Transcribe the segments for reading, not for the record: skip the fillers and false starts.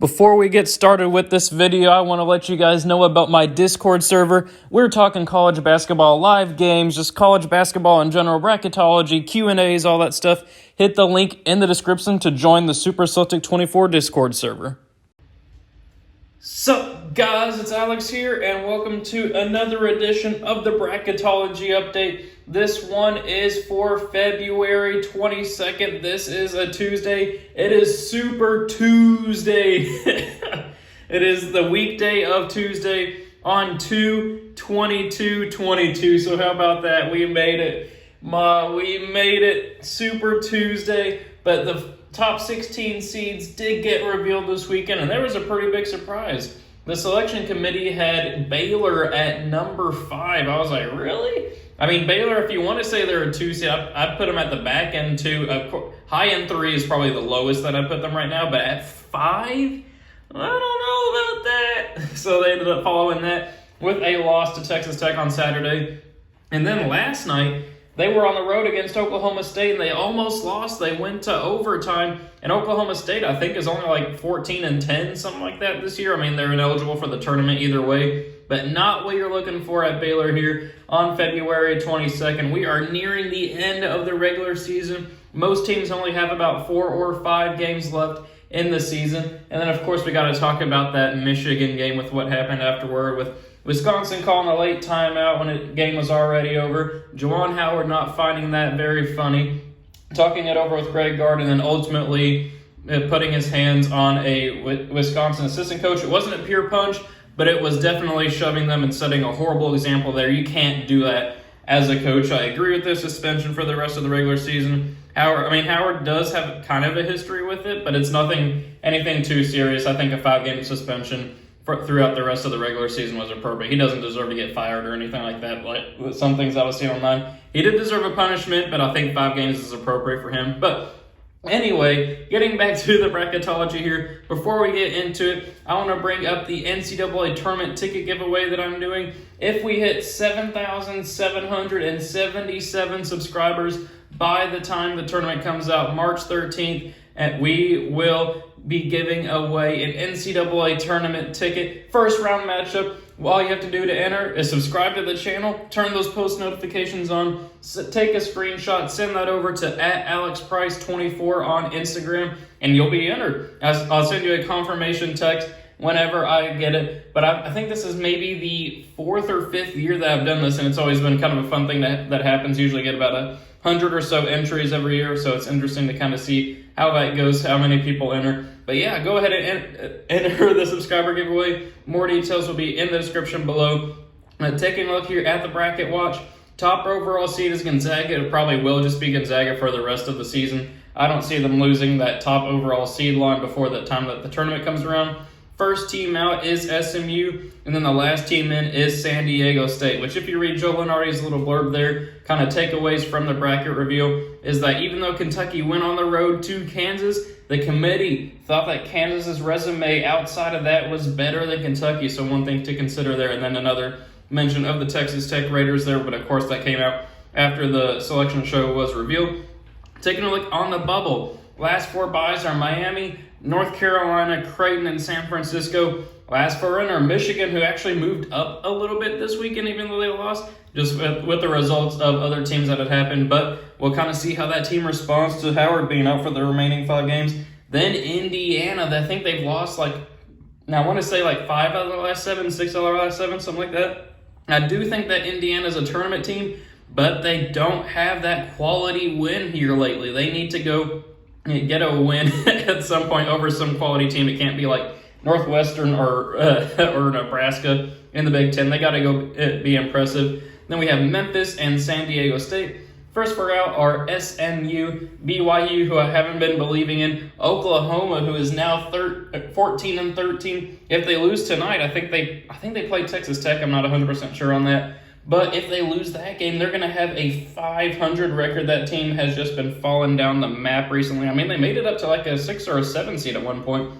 Before we get started with this video, I want to let you guys know about my Discord server. We're talking college basketball live games, just college basketball in general, bracketology, Q&As, all that stuff. Hit the link in the description to join the Super Celtic 24 Discord server. Sup guys, it's Alex here, and welcome to another edition of the Bracketology update. This one is for February 22nd. This is a Tuesday. It is Super Tuesday. It is the weekday of Tuesday on 2/22/22. So how about that? We made it. We made it Super Tuesday, but the top 16 seeds did get revealed this weekend, and there was a pretty big surprise. The selection committee had Baylor at number 5. I was like, really? I mean, Baylor, if you want to say they're a 2 seed, I'd put them at the back end 2. High end 3 is probably the lowest that I put them right now, but at 5? I don't know about that. So they ended up following that with a loss to Texas Tech on Saturday. And then last night, they were on the road against Oklahoma State, and they almost lost. They went to overtime, and Oklahoma State, I think, is only like 14-10, something like that this year. I mean, they're ineligible for the tournament either way, but not what you're looking for at Baylor here on February 22nd. We are nearing the end of the regular season. Most teams only have about 4 or 5 games left in the season. And then, of course, we got to talk about that Michigan game with what happened afterward with Wisconsin calling a late timeout when the game was already over. Juwan Howard not finding that very funny. Talking it over with Greg Gard, and then ultimately putting his hands on a Wisconsin assistant coach. It wasn't a pure punch, but it was definitely shoving them and setting a horrible example there. You can't do that as a coach. I agree with this suspension for the rest of the regular season. Howard does have kind of a history with it, but it's anything too serious. I think a 5-game suspension throughout the rest of the regular season was appropriate. He doesn't deserve to get fired or anything like that. Like some things I was seeing online, he did deserve a punishment, but I think 5 games is appropriate for him. But anyway, getting back to the bracketology here, before we get into it, I want to bring up the NCAA tournament ticket giveaway that I'm doing. If we hit 7,777 subscribers by the time the tournament comes out, March 13th, and we will be giving away an NCAA tournament ticket. First round matchup. All you have to do to enter is subscribe to the channel, turn those post notifications on, take a screenshot, send that over to @AlexPrice24 on Instagram, and you'll be entered. I'll send you a confirmation text whenever I get it. But I think this is maybe the 4th or 5th year that I've done this, and it's always been kind of a fun thing that happens. Usually get about 100 or so entries every year, so it's interesting to kind of see how that goes, how many people enter. But yeah, go ahead and enter the subscriber giveaway. More details will be in the description below. Taking a look here at the bracket watch, top overall seed is Gonzaga. It probably will just be Gonzaga for the rest of the season. I don't see them losing that top overall seed line before the time that the tournament comes around. First team out is SMU, and then the last team in is San Diego State, which if you read Joe Lunardi's little blurb there, kind of takeaways from the bracket reveal, is that even though Kentucky went on the road to Kansas, the committee thought that Kansas's resume outside of that was better than Kentucky, so one thing to consider there. And then another mention of the Texas Tech Raiders there, but of course that came out after the selection show was revealed. Taking a look on the bubble, last 4 byes are Miami, North Carolina, Creighton, and San Francisco. Last 4 in are Michigan, who actually moved up a little bit this weekend, even though they lost, just with the results of other teams that had happened. But we'll kind of see how that team responds to Howard being out for the remaining 5 games. Then Indiana, I think they've lost I want to say 5 out of the last 7, 6 out of the last 7, something like that. I do think that Indiana's a tournament team, but they don't have that quality win here lately. They need to go get a win at some point over some quality team. It can't be like Northwestern or Nebraska in the Big Ten. They got to go be impressive. Then we have Memphis and San Diego State. First 4 out are SMU, BYU, who I haven't been believing in, Oklahoma, who is now 14-13. If they lose tonight, I think they play Texas Tech. I'm not 100% sure on that. But if they lose that game, they're going to have a 500 record. That team has just been falling down the map recently. I mean, they made it up to a 6 or a 7 seed at one point.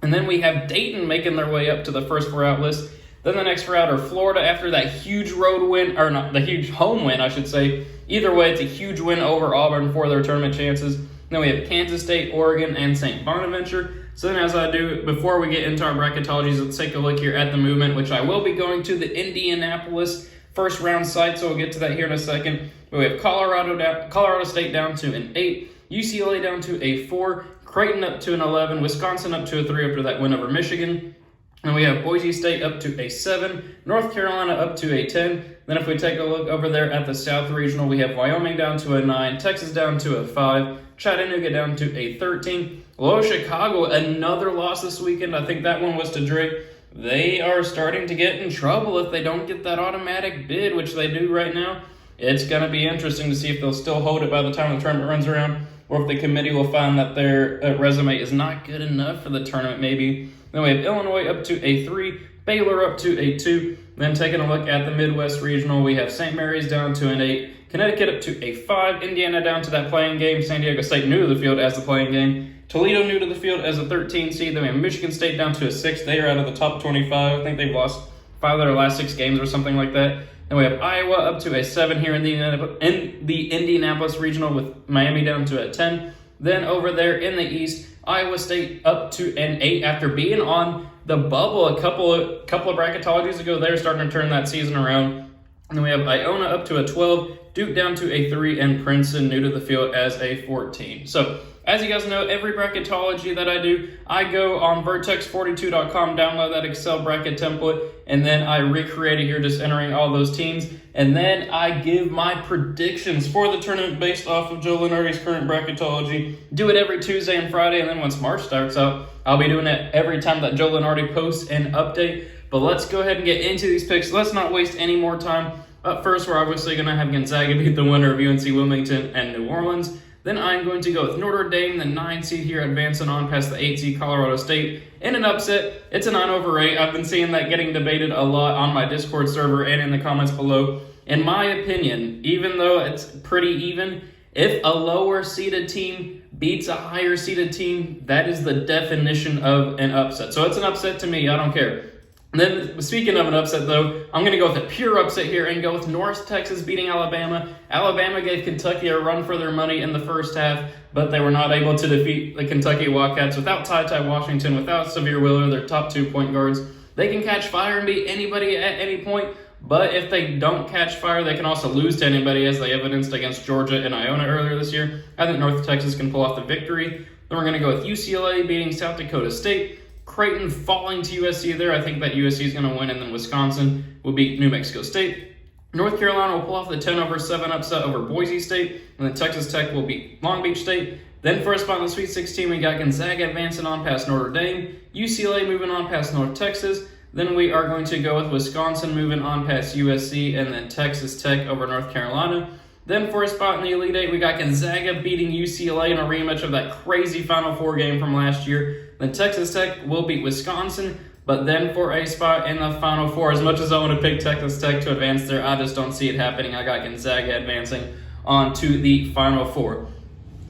And then we have Dayton making their way up to the first 4 out list. Then the next 4 out are Florida after that huge road win, or not, the huge home win, I should say. Either way, it's a huge win over Auburn for their tournament chances. Then we have Kansas State, Oregon, and St. Bonaventure. So then as I do, before we get into our bracketologies, let's take a look here at the movement, which I will be going to the Indianapolis first round site, so we'll get to that here in a second. But we have Colorado State down to an 8, UCLA down to a 4, Creighton up to an 11, Wisconsin up to a 3 after that win over Michigan. And we have Boise State up to a 7, North Carolina up to a 10. Then if we take a look over there at the South Regional, we have Wyoming down to a 9, Texas down to a 5, Chattanooga down to a 13. Loyola Chicago, another loss this weekend. I think that one was to Drake. They are starting to get in trouble if they don't get that automatic bid, which they do right now. It's going to be interesting to see if they'll still hold it by the time the tournament runs around, or if the committee will find that their resume is not good enough for the tournament maybe. Then we have Illinois up to a 3, Baylor up to a 2. Then taking a look at the Midwest Regional, we have St. Mary's down to an 8, Connecticut up to a 5, Indiana down to that playing game, San Diego State new to the field as the playing game, Toledo new to the field as a 13 seed. Then we have Michigan State down to a 6. They are out of the top 25. I think they've lost 5 of their last 6 games or something like that. Then we have Iowa up to a 7 here in the Indianapolis Regional, with Miami down to a 10. Then over there in the East, Iowa State up to an 8 after being on the bubble a couple of bracketologies ago. They're starting to turn that season around. And then we have Iona up to a 12, Duke down to a 3, and Princeton new to the field as a 14. So as you guys know, every bracketology that I do, I go on vertex42.com, download that Excel bracket template, and then I recreate it here, just entering all those teams. And then I give my predictions for the tournament based off of Joe Lunardi's current bracketology. Do it every Tuesday and Friday, and then once March starts out, I'll be doing it every time that Joe Lunardi posts an update. But let's go ahead and get into these picks. Let's not waste any more time. Up first, we're obviously going to have Gonzaga beat the winner of UNC Wilmington and New Orleans. Then I'm going to go with Notre Dame, the 9 seed here, advancing on past the 8 seed Colorado State in an upset. It's a 9/8. I've been seeing that getting debated a lot on my Discord server and in the comments below. In my opinion, even though it's pretty even, if a lower seeded team beats a higher seeded team, that is the definition of an upset. So it's an upset to me. I don't care. And then, speaking of an upset, though, I'm going to go with a pure upset here and go with North Texas beating Alabama. Alabama gave Kentucky a run for their money in the first half, but they were not able to defeat the Kentucky Wildcats without Ty Washington, without Severe Wheeler, their top 2 point guards. They can catch fire and beat anybody at any point, but if they don't catch fire, they can also lose to anybody, as they evidenced against Georgia and Iona earlier this year. I think North Texas can pull off the victory. Then we're going to go with UCLA beating South Dakota State. Creighton falling to USC there. I think that USC is going to win, and then Wisconsin will beat New Mexico State. North Carolina will pull off the 10/7 upset over Boise State, and then Texas Tech will beat Long Beach State. Then for a spot in the Sweet 16, we got Gonzaga advancing on past Notre Dame, UCLA moving on past North Texas. Then we are going to go with Wisconsin moving on past USC, and then Texas Tech over North Carolina. Then for a spot in the Elite Eight, we got Gonzaga beating UCLA in a rematch of that crazy Final Four game from last year. Then Texas Tech will beat Wisconsin. But then for a spot in the Final Four, as much as I want to pick Texas Tech to advance there, I just don't see it happening. I got Gonzaga advancing on to the Final Four.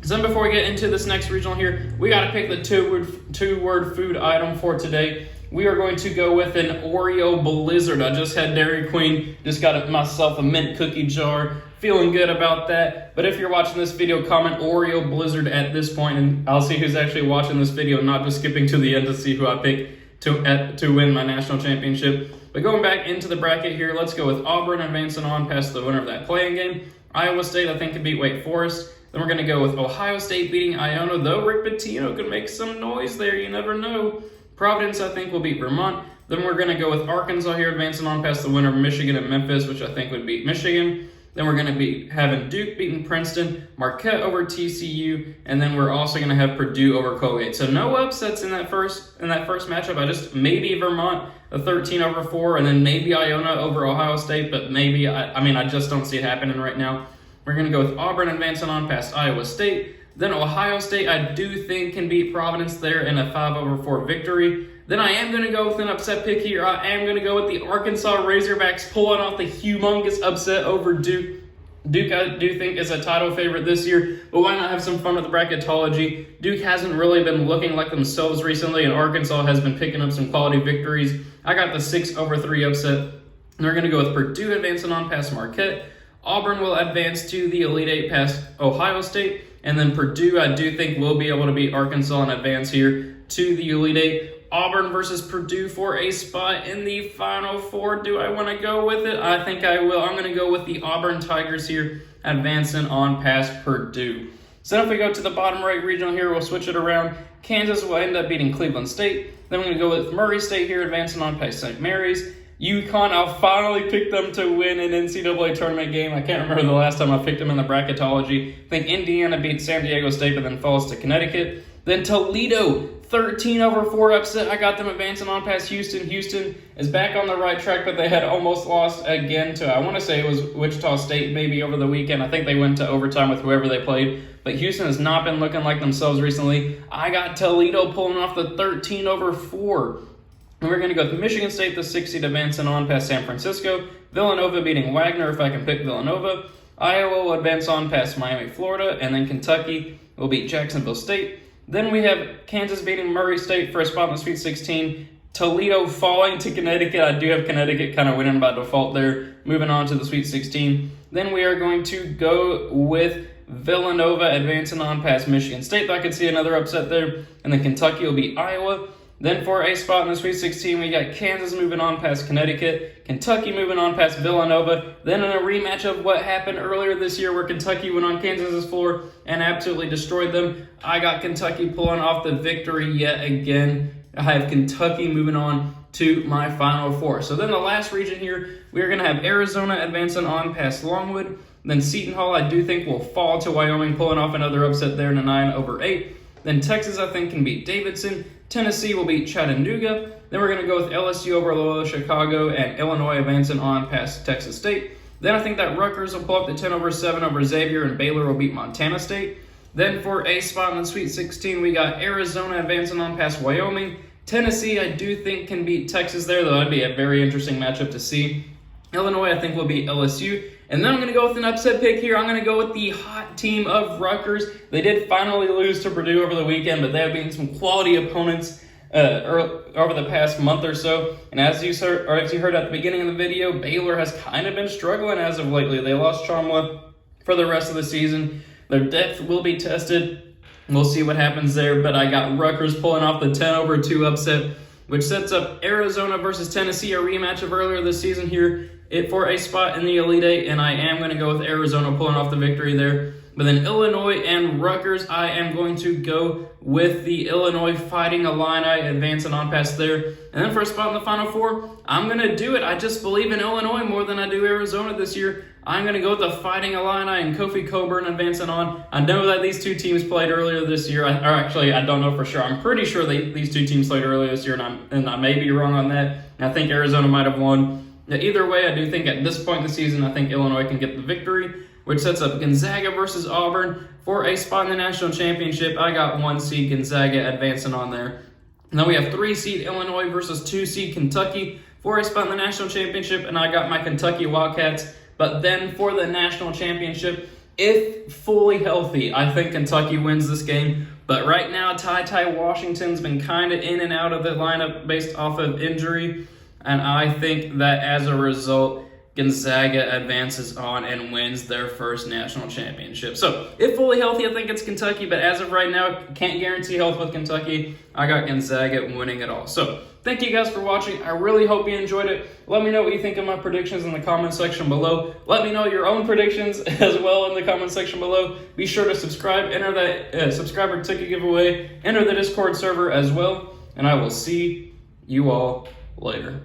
So then before we get into this next regional here, we got to pick the two-word food item for today. We are going to go with an Oreo Blizzard. I just had Dairy Queen, just got myself a mint cookie jar. Feeling good about that. But if you're watching this video, comment Oreo Blizzard at this point, and I'll see who's actually watching this video, not just skipping to the end to see who I pick to win my national championship. But going back into the bracket here, let's go with Auburn advancing on past the winner of that playing game. Iowa State, I think, could beat Wake Forest. Then we're going to go with Ohio State beating Iona, though Rick Pitino could make some noise there. You never know. Providence, I think, will beat Vermont. Then we're going to go with Arkansas here advancing on past the winner of Michigan and Memphis, which I think would beat Michigan. Then we're going to be having Duke beating Princeton, Marquette over TCU, and then we're also going to have Purdue over Colgate. So no upsets in that first matchup. I just maybe Vermont a 13/4, and then maybe Iona over Ohio State, but maybe I just don't see it happening right now. We're going to go with Auburn advancing on past Iowa State. Then Ohio State, I do think, can beat Providence there in a 5/4 victory. Then I am going to go with an upset pick here. I am going to go with the Arkansas Razorbacks pulling off the humongous upset over Duke. Duke, I do think, is a title favorite this year, but why not have some fun with the bracketology? Duke hasn't really been looking like themselves recently, and Arkansas has been picking up some quality victories. I got the 6/3 upset. And they're going to go with Purdue advancing on past Marquette. Auburn will advance to the Elite Eight past Ohio State. And then Purdue, I do think, will be able to beat Arkansas and advance here to the Elite Eight. Auburn versus Purdue for a spot in the Final Four. Do I want to go with it? I think I will. I'm going to go with the Auburn Tigers here, advancing on past Purdue. So then if we go to the bottom right regional here, we'll switch it around. Kansas will end up beating Cleveland State. Then we're going to go with Murray State here, advancing on past St. Mary's. UConn, I'll finally pick them to win an NCAA tournament game. I can't remember the last time I picked them in the Bracketology. I think Indiana beat San Diego State, but then falls to Connecticut. Then Toledo, 13-4 upset. I got them advancing on past Houston. Houston is back on the right track, but they had almost lost again to, I want to say it was Wichita State maybe over the weekend. I think they went to overtime with whoever they played. But Houston has not been looking like themselves recently. I got Toledo pulling off the 13-4. And we're going to go with Michigan State, the 6 seed, advancing on past San Francisco. Villanova beating Wagner, if I can pick Villanova. Iowa will advance on past Miami, Florida. And then Kentucky will beat Jacksonville State. Then we have Kansas beating Murray State for a spot in the Sweet 16. Toledo falling to Connecticut. I do have Connecticut kind of winning by default there. Moving on to the Sweet 16. Then we are going to go with Villanova advancing on past Michigan State. I could see another upset there. And then Kentucky will beat Iowa. Then for a spot in the Sweet 16, we got Kansas moving on past Connecticut, Kentucky moving on past Villanova, then in a rematch of what happened earlier this year where Kentucky went on Kansas's floor and absolutely destroyed them. I got Kentucky pulling off the victory yet again. I have Kentucky moving on to my Final Four. So then the last region here, we are going to have Arizona advancing on past Longwood. Then Seton Hall, I do think, will fall to Wyoming, pulling off another upset there in a 9-8. Then Texas, I think, can beat Davidson. Tennessee will beat Chattanooga. Then we're going to go with LSU over Loyola Chicago and Illinois advancing on past Texas State. Then I think that Rutgers will pull up the 10-7 over Xavier and Baylor will beat Montana State. Then for a spot in the Sweet 16, we got Arizona advancing on past Wyoming. Tennessee, I do think, can beat Texas there, though that'd be a very interesting matchup to see. Illinois, I think, will beat LSU. And then I'm going to go with an upset pick here. I'm going to go with the hot team of Rutgers. They did finally lose to Purdue over the weekend, but they have beaten some quality opponents over the past month or so. And as you heard at the beginning of the video, Baylor has kind of been struggling as of lately. They lost Chomla for the rest of the season. Their depth will be tested. We'll see what happens there, but I got Rutgers pulling off the 10-2 upset, which sets up Arizona versus Tennessee, a rematch of earlier this season here for a spot in the Elite Eight, and I am going to go with Arizona pulling off the victory there. But then Illinois and Rutgers, I am going to go with the Illinois Fighting Illini advancing on past there. And then for a spot in the Final Four, I'm going to do it. I just believe in Illinois more than I do Arizona this year. I'm going to go with the Fighting Illini and Kofi Cockburn advancing on. I know that these two teams played earlier this year. I don't know for sure. I'm pretty sure these two teams played earlier this year, and I may be wrong on that. I think Arizona might have won. Either way, I do think at this point in the season, I think Illinois can get the victory, which sets up Gonzaga versus Auburn for a spot in the national championship. I got 1 seed Gonzaga advancing on there. And then we have 3 seed Illinois versus 2 seed Kentucky for a spot in the national championship, and I got my Kentucky Wildcats. But then for the national championship, if fully healthy, I think Kentucky wins this game. But right now, Ty Washington's been kind of in and out of the lineup based off of injury. And I think that as a result, Gonzaga advances on and wins their first national championship. So, if fully healthy, I think it's Kentucky. But as of right now, can't guarantee health with Kentucky. I got Gonzaga winning it all. So, thank you guys for watching. I really hope you enjoyed it. Let me know what you think of my predictions in the comment section below. Let me know your own predictions as well in the comment section below. Be sure to subscribe. Enter that subscriber ticket giveaway. Enter the Discord server as well. And I will see you all later.